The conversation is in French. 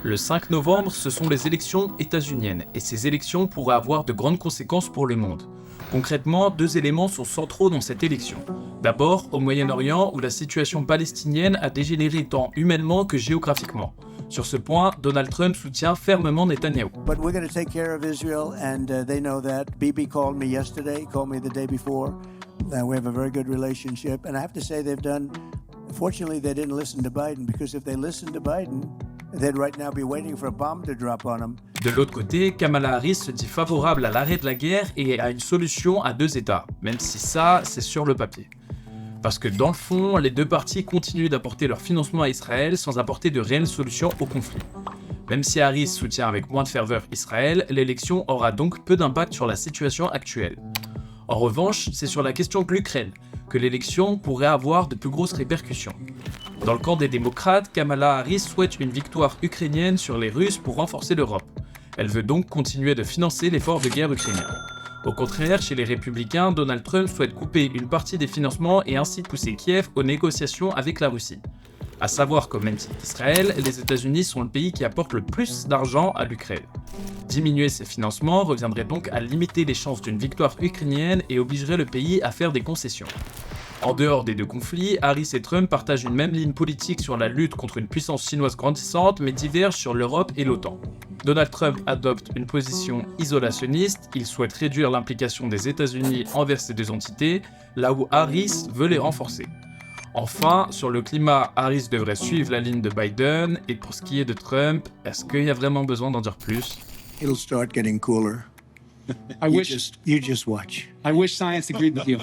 Le 5 novembre, ce sont les élections états-uniennes, et ces élections pourraient avoir de grandes conséquences pour le monde. Concrètement, deux éléments sont centraux dans cette élection. D'abord, au Moyen-Orient, où la situation palestinienne a dégénéré tant humainement que géographiquement. Sur ce point, Donald Trump soutient fermement Netanyahou. But we're going to take care of Israel, and they know that. Bibi called me yesterday, called me the day before. We have a very good relationship, and I have to say they've done. Fortunately, they didn't listen to Biden, because if they listened to Biden, they'd right now be waiting for a bomb to drop on them. De l'autre côté, Kamala Harris se dit favorable à l'arrêt de la guerre et à une solution à deux États, même si ça, c'est sur le papier. Parce que dans le fond, les deux parties continuent d'apporter leur financement à Israël sans apporter de réelles solutions au conflit. Même si Harris soutient avec moins de ferveur Israël, l'élection aura donc peu d'impact sur la situation actuelle. En revanche, c'est sur la question de l'Ukraine que l'élection pourrait avoir de plus grosses répercussions. Dans le camp des démocrates, Kamala Harris souhaite une victoire ukrainienne sur les Russes pour renforcer l'Europe. Elle veut donc continuer de financer l'effort de guerre ukrainien. Au contraire, chez les républicains, Donald Trump souhaite couper une partie des financements et ainsi pousser Kiev aux négociations avec la Russie. À savoir qu'au même titre qu'Israël, les États-Unis sont le pays qui apporte le plus d'argent à l'Ukraine. Diminuer ces financements reviendrait donc à limiter les chances d'une victoire ukrainienne et obligerait le pays à faire des concessions. En dehors des deux conflits, Harris et Trump partagent une même ligne politique sur la lutte contre une puissance chinoise grandissante, mais divergent sur l'Europe et l'OTAN. Donald Trump adopte une position isolationniste, il souhaite réduire l'implication des États-Unis envers ces deux entités, là où Harris veut les renforcer. Enfin, sur le climat, Harris devrait suivre la ligne de Biden, et pour ce qui est de Trump, est-ce qu'il y a vraiment besoin d'en dire plus ? It'll start getting cooler. I wish You just watch. science agreed with you.